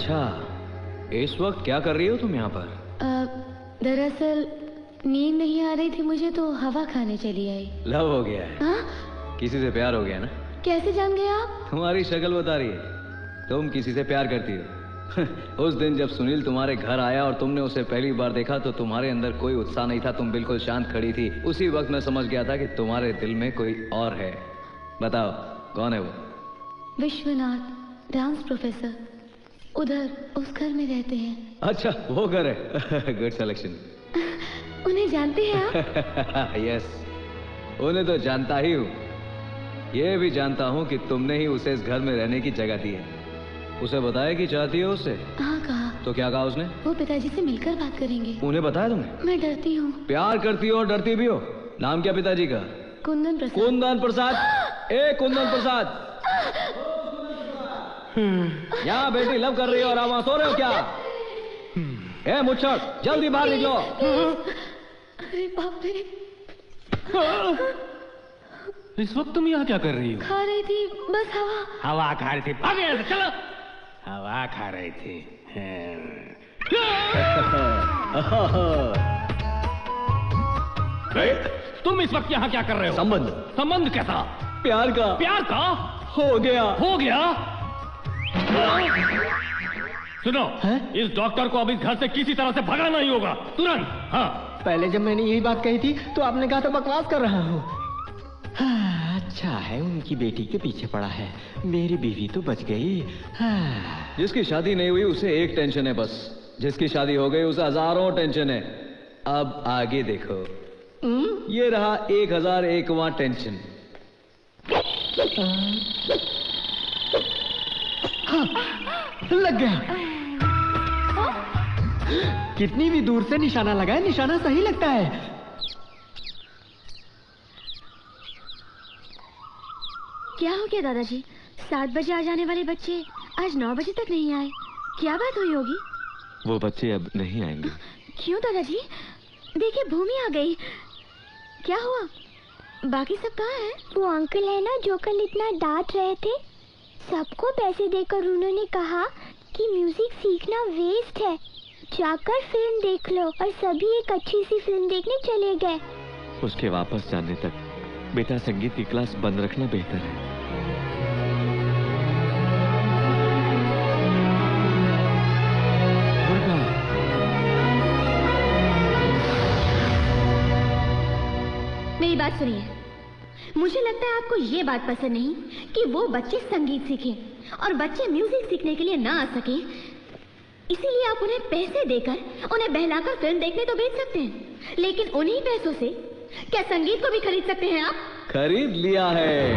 अच्छा, इस वक्त क्या कर रही हो तुम यहाँ पर? दरअसल नींद नहीं आ रही थी मुझे तो हवा खाने चली आई। लव हो गया है? हाँ? किसी से प्यार हो गया ना? कैसे जान गए आप? तुम्हारी शक्ल बता रही है, तुम किसी से प्यार करती हो। उस दिन जब सुनील तुम्हारे घर आया और तुमने उसे पहली बार देखा तो तुम्हारे अंदर कोई उत्साह नहीं था, तुम बिल्कुल शांत खड़ी थी। उसी वक्त मैं समझ गया था कि तुम्हारे दिल में कोई और है। बताओ कौन है वो? विश्वनाथ, डांस प्रोफेसर, उधर उस घर में रहते हैं। अच्छा, वो घर है। Good selection. उन्हें जानते हैं आप? यस, उन्हें तो जानता ही हूँ। ये भी जानता हूँ कि तुमने ही उसे इस घर में रहने की जगह दी है। उसे बताया कि चाहती हो उससे? हाँ, कहा। तो क्या कहा उसने? वो पिताजी से मिलकर बात करेंगे। उन्हें बताया तुमने? मैं डरती हूँ। प्यार करती हो और डरती भी हो। नाम क्या पिताजी का? कुंदन प्रसाद। कुंदन प्रसाद। ए कुंदन प्रसाद, यहाँ बेटी लव कर रही हो और आप वहां सो रहे हो क्या? ए मुच्छर, जल्दी बाहर निकलो। अरे बाप रे। इस वक्त तुम यहाँ क्या कर रही हो? खा रही थी बस हवा। हवा खा रही थी? भागे यहाँ से, चलो। हवा खा रही थी। तुम इस वक्त यहाँ क्या कर रहे हो? संबंध। संबंध कैसा? प्यार का। प्यार का? हो गया। हो गया? सुनो, इस डॉक्टर को अब इस घर से किसी तरह से भगाना ही होगा, तुरंत। हाँ। पहले जब मैंने यही बात कही थी तो आपने कहा था बकवास कर रहा हूँ। हाँ, अच्छा है उनकी बेटी के पीछे पड़ा है, मेरी बीवी तो बच गई। हाँ। जिसकी शादी नहीं हुई उसे एक टेंशन है बस, जिसकी शादी हो गई उसे हजारों टेंशन है। अब आगे देखो। ये रहा 1001वां टेंशन। हाँ, लग गया। कितनी भी दूर से निशाना लगाए, निशाना सही लगता है। क्या हो गया दादाजी? 7 बजे आ जाने वाले बच्चे आज 9 बजे तक नहीं आए। क्या बात हुई होगी? वो बच्चे अब नहीं आएंगे। क्यों दादाजी? देखिए भूमि आ गई। क्या हुआ? बाकी सब कहाँ हैं? वो अंकल है ना जो कल इतना डांट रहे थे, सबको पैसे देकर उन्होंने कहा कि म्यूजिक सीखना वेस्ट है, जाकर फिल्म देख लो, और सभी एक अच्छी सी फिल्म देखने चले गए। उसके वापस जाने तक बेटा संगीत की क्लास बंद रखना बेहतर है। मेरी बात सुनिए, मुझे लगता है आपको ये बात पसंद नहीं कि वो बच्चे संगीत सीखें और बच्चे म्यूजिक सीखने के लिए ना आ सके, इसीलिए आप उन्हें पैसे देकर उन्हें बहलाकर फिल्म देखने तो भेज सकते हैं, लेकिन उन्हीं पैसों से क्या संगीत को भी खरीद सकते हैं आप? खरीद लिया है।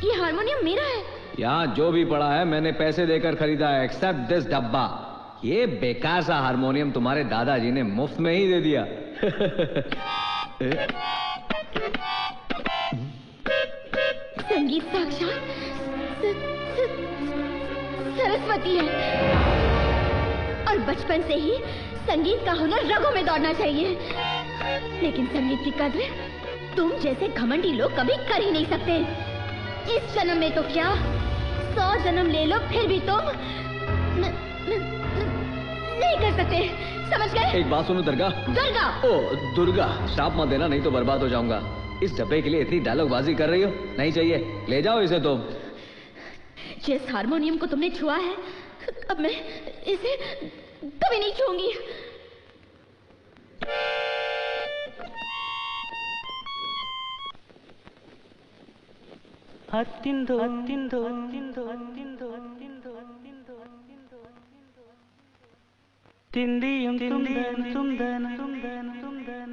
ये हारमोनियम मेरा है। यहाँ जो भी पड़ा है मैंने पैसे देकर खरीदा है, एक्सेप्ट दिस डब्बा। ये बेकार सा हारमोनियम तुम्हारे दादाजी ने मुफ्त में ही दे दिया। संगीत साक्षात सरस्वती है और बचपन से ही संगीत का हुनर रगों में दौड़ना चाहिए, लेकिन संगीत की कद्र तुम जैसे घमंडी लोग कभी कर ही नहीं सकते। इस जन्म में तो क्या 100 जन्म ले लो फिर भी तुम नहीं कर सकते, समझ गए? एक बात सुनो दुर्गा। दुर्गा? ओ दुर्गा, श्राप मत देना नहीं तो बर्बाद हो जाऊंगा। इस डब्बे के लिए इतनी डायलॉगबाजी कर रही हो? नहीं चाहिए, ले जाओ इसे तुम। जिस हारमोनियम को तुमने छुआ है अब मैं इसे कभी नहीं छूंगी। हत्तिंदो हत्तिंदो हत्तिंदो हत्तिंदो हत्तिंदो तिंदियम तुंदन तुंदन तुंदन तुंदन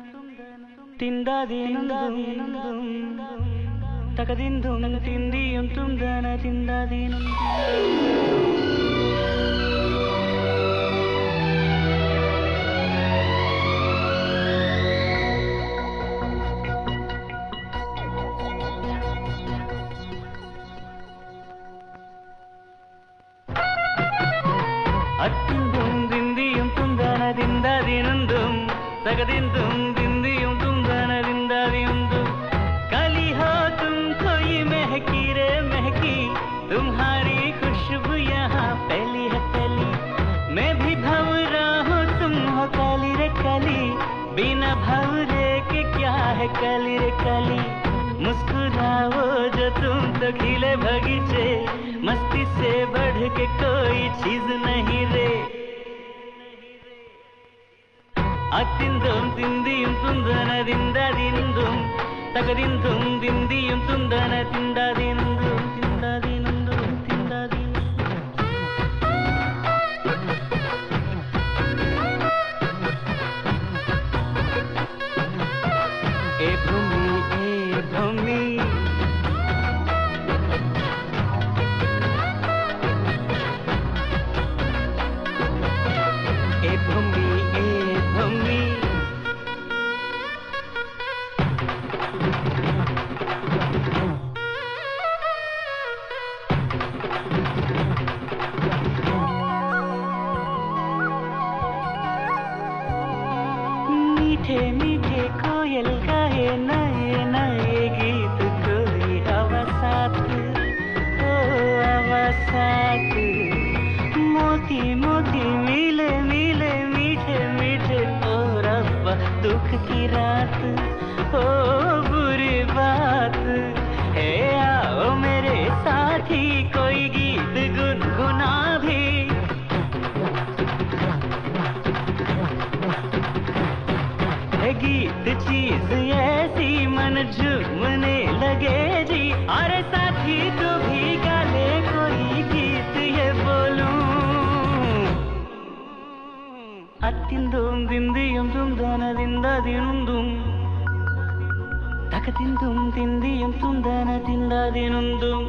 तिंदादीनुंदुम तकदिंदुम तिंदियम तुंदन तिंदादीनुंदुम तगदिंदुम दिंदियुम तुंदन दिंदादियुंदु कल तुम्हारी खुशबू यहाँ फैली है फैली, मैं भी भंवरा हूँ तुम हो काली रे काली, बिना भंवरे के क्या है काली रे काली। मुस्कुराओ जो तुम तो खिले बगीचे, मस्ती से बढ़ के कोई चीज नहीं रे। अतिंदुम तिंदियुम तुंदना दिंदा दिंदुम, तगदिंदुम दिंदियुम तुंदना तिंदा दिंदुम, तिंदा दिंदुम तिंदा दिंदुम। ए भूमि ए भूमि, ए भूमि ए भूमि। मीठे मीठे कोयल गाए नए नए गीत, कोई हवा साथ ओ हवा साथ। मोती मोती मिले मिले मीठे मीठे, ओ रब्बा दुख की रात ओ बुरी बात। हे आओ मेरे साथी कोई गीत गुनगुना भी, गीत चीज ऐसी मन झूमने लगे जी। अरे साथी तू भी गा ले कोई गीत ये बोलूं। अतिंदुम दिंदियुम तुंदना दिंदा दिनुंदुम, तकतिंदुम दिंदियुम तुंदना दिंदा दिनुंदुम।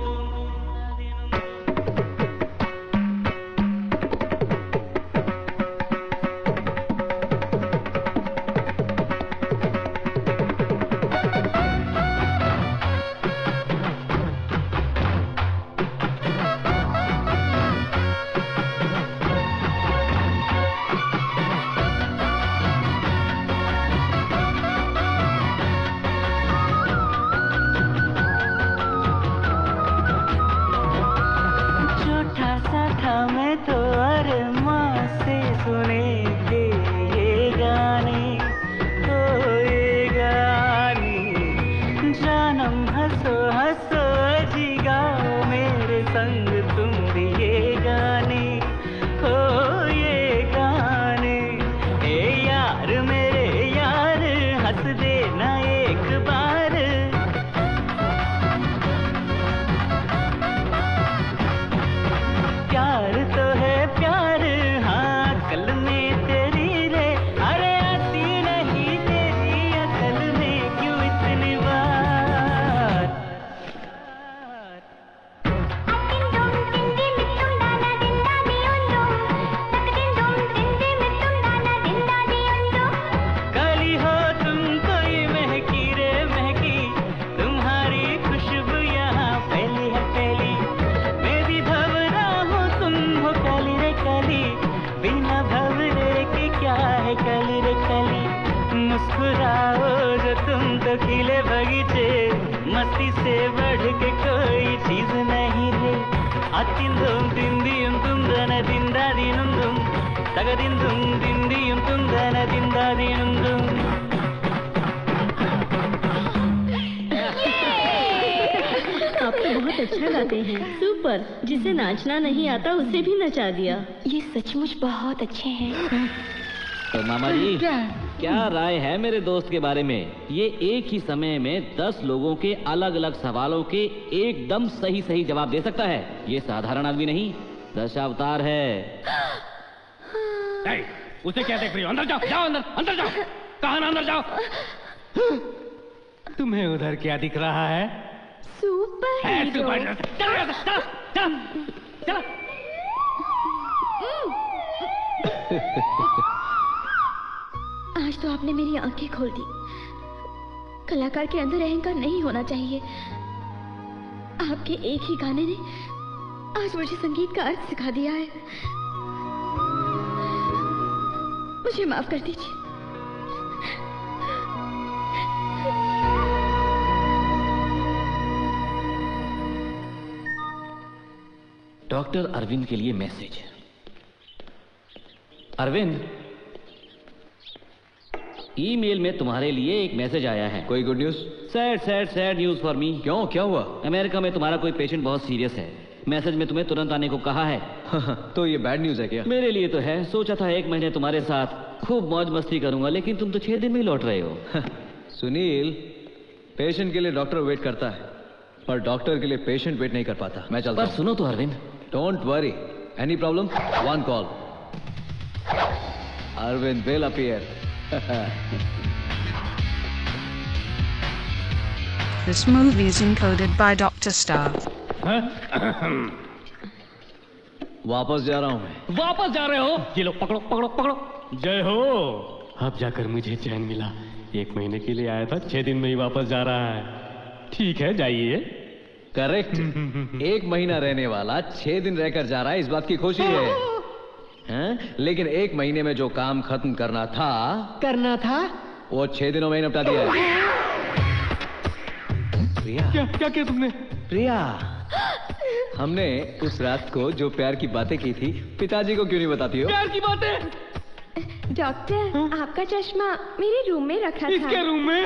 अच्छा गाते हैं, सुपर। जिसे नाचना नहीं आता उसे भी नचा दिया। ये सचमुच बहुत अच्छे हैं। तो मामा जी क्या राय है मेरे दोस्त के बारे में? ये एक ही समय में 10 लोगों के अलग अलग सवालों के एकदम सही सही जवाब दे सकता है। ये साधारण आदमी नहीं, दशावतार है। उसे क्या देख रही हो? अंदर जाओ, जाओ अंदर, अंदर जाओ। कहा ना अंदर जाओ। तुम्हें उधर क्या दिख रहा है? Super hero. चलो। आज तो आपने मेरी आंखें खोल दी। कलाकार के अंदर अहंकार नहीं होना चाहिए। आपके एक ही गाने ने आज मुझे संगीत का अर्थ सिखा दिया है। मुझे माफ कर दीजिए। डॉक्टर अरविंद के लिए मैसेज। अरविंद, ईमेल में तुम्हारे लिए एक मैसेज आया है। कोई good news? Sad sad sad news for me. क्यों, क्या हुआ? अमेरिका में तुम्हारा कोई पेशेंट बहुत सीरियस है। मैसेज में तुम्हें तुरंत आने को कहा है। तो ये बैड न्यूज है क्या? मेरे लिए तो है। सोचा था 1 महीने तुम्हारे साथ खूब मौज मस्ती करूंगा, लेकिन तुम तो 6 दिन में ही लौट रहे हो। सुनील, पेशेंट के लिए डॉक्टर वेट करता है, पर डॉक्टर के लिए पेशेंट वेट नहीं कर पाता। मैं चलता हूं। पर सुनो तो Arvind. Don't worry, any problem, 1 call. Arvind will appear. This movie is encoded by Dr. Star. वापस जा रहा हूं मैं। वापस जा रहे हो? ये लो, पकड़ो पकड़ो पकड़ो। जय हो। अब जाकर मुझे चैन मिला। 1 महीने के लिए आया था, 6 दिन में ही वापस जा रहा है। ठीक है, जाइए। करेक्ट। 1 महीना रहने वाला 6 दिन रहकर जा रहा है, इस बात की खुशी है। हैं? लेकिन 1 महीने में जो काम खत्म करना था वो 6 दिनों में ही निपटा दिया है। प्रिया, क्या किया तुमने? प्रिया, हमने उस रात को जो प्यार की बातें की थी, पिताजी को क्यों नहीं बताती हो? प्यार की बातें? डॉक्टर, आपका चश्मा मेरे रूम में रखा था। इसके रूम में?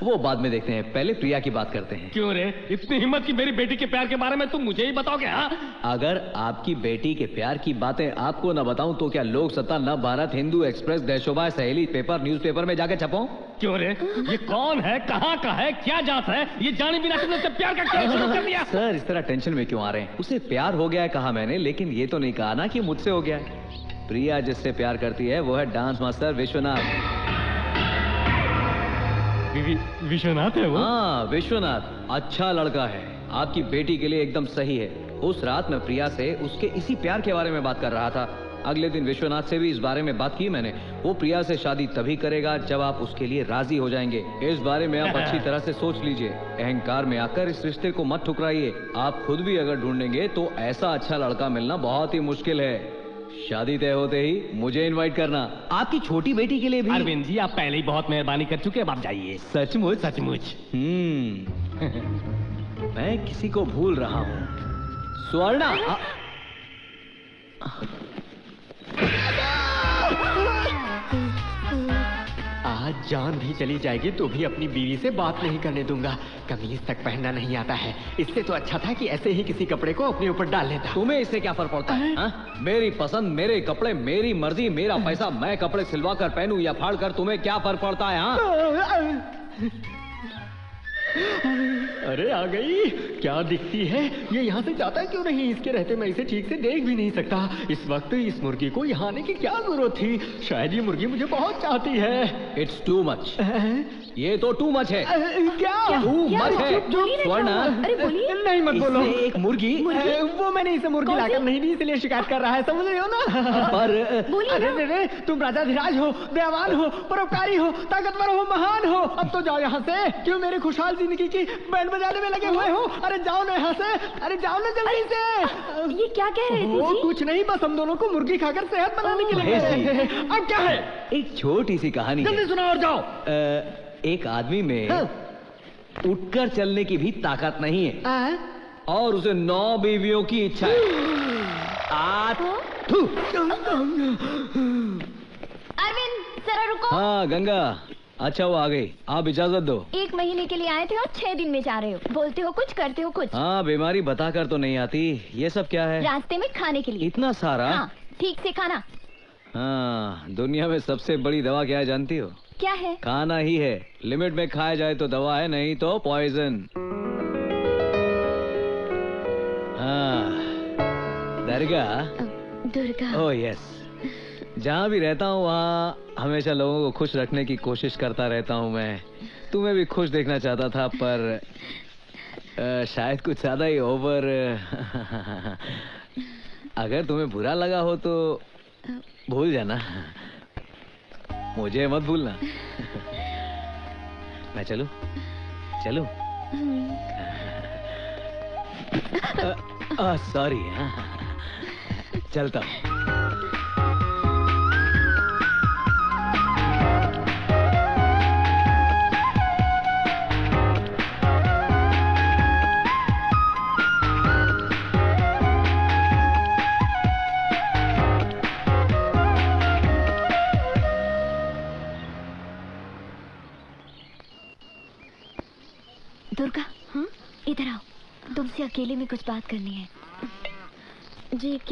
वो बाद में देखते हैं, पहले प्रिया की बात करते हैं। क्यों रे, इतनी हिम्मत की मेरी बेटी के प्यार के बारे में तुम मुझे ही बताओगे? हाँ, अगर आपकी बेटी के प्यार की बातें आपको न बताऊं तो क्या लोक सत्ता, न भारत, हिंदू एक्सप्रेस, देशोभा, सहेली पेपर, न्यूज़पेपर में जाके छपाऊं? क्यों रे, ये कौन है, कहाँ का है, क्या जात है, ये जाने बिना तुमने उससे प्यार का क्या शुरू कर दिया? सर, इस तरह टेंशन में क्यों आ रहे हैं? उसे प्यार हो गया है कहा मैंने, लेकिन ये तो नहीं कहा ना कि मुझसे हो गया है। प्रिया जिससे प्यार करती है वो है डांस मास्टर विश्वनाथ। विश्वनाथ है वो? हाँ, विश्वनाथ अच्छा लड़का है, आपकी बेटी के लिए एकदम सही है। उस रात मैं प्रिया से उसके इसी प्यार के बारे में बात कर रहा था। अगले दिन विश्वनाथ से भी इस बारे में बात की मैंने। वो प्रिया से शादी तभी करेगा जब आप उसके लिए राजी हो जाएंगे। इस बारे में आप अच्छी तरह से सोच लीजिए। अहंकार में आकर इस रिश्ते को मत ठुकराइए। आप खुद भी अगर ढूंढेंगे तो ऐसा अच्छा लड़का मिलना बहुत ही मुश्किल है। शादी तय होते ही मुझे इनवाइट करना। आपकी छोटी बेटी के लिए भी। अरविंद जी, आप पहले ही बहुत मेहरबानी कर चुके हैं, अब आप जाइए। सचमुच? सचमुच। मैं किसी को भूल रहा हूँ। स्वर्णा। आज जान भी चली जाएगी तो भी अपनी बीवी से बात नहीं करने दूंगा। कमीज तक पहनना नहीं आता है। इससे तो अच्छा था कि ऐसे ही किसी कपड़े को अपने ऊपर डाल लेता। तुम्हें इससे क्या फर्क पड़ता है? मेरी पसंद, मेरे कपड़े, मेरी मर्जी, मेरा पैसा। मैं कपड़े सिलवा कर पहनूं या फाड़ कर, तुम्हें क्या फर्क पड़ता है? हाँ? अरे आ गई। क्या दिखती है ये? यहाँ से जाता क्यों नहीं? इसके रहते मैं इसे ठीक से देख भी नहीं सकता। इस वक्त इस मुर्गी को यहाँ आने की क्या जरूरत थी? शायद ये मुर्गी मुझे बहुत चाहती है। It's too much. ये तो टू मच है। क्या टू मच है? स्वर्णा, अरे बोलिए। नहीं मत बोलो। एक मुर्गी, वो मैंने इसे मुर्गी लाकर नहीं दी, इसलिए शिकायत कर रहा है, समझ रहे हो ना? पर अरे तुम राजाधिराज हो, दयावान हो, परोपकारी हो, ताकतवर हो, महान हो। अब तो जाओ यहाँ से। क्यों मेरी खुशहाल जिंदगी की बैंड बजाने में लगे हुए हो? अरे जाओ ना यहाँ से। अरे जाओ ना जल्दी से। ये क्या कह रहे थे वो जी? कुछ नहीं, बस हम दोनों को मुर्गी खाकर सेहत बनाने के लिए कह रहे थे। अब क्या है? एक छोटी सी कहानी जल्दी है। सुनाओ और जाओ। एक आदमी में उठकर चलने की भी ताकत नहीं है और उसे 9 बीवियों की इच्छा है। अरविंद, जरा रुको। हाँ गंगा, अच्छा वो आ गई। आप इजाजत दो। 1 महीने के लिए आए थे और 6 दिन में जा रहे हो। बोलते हो कुछ, करते हो कुछ। हाँ, बीमारी बताकर तो नहीं आती। ये सब क्या है? रास्ते में खाने के लिए। इतना सारा? हाँ, ठीक से खाना। हाँ, दुनिया में सबसे बड़ी दवा क्या है जानती हो? क्या है? खाना ही है। लिमिट में खाया जाए तो दवा है, नहीं तो पॉइजन। हाँ, दुर्गा। Oh yes. जहाँ भी रहता हूँ वहाँ हमेशा लोगों को खुश रखने की कोशिश करता रहता हूँ मैं। तुम्हें भी खुश देखना चाहता था, पर शायद कुछ ज्यादा ही ओवर। अगर तुम्हें बुरा लगा हो तो भूल जाना, मुझे मत भूलना। मैं चलूं? सॉरी। चलता हूँ। दुर्गा, इधर आओ, तुमसे अकेले में कुछ बात करनी है। जी क्या?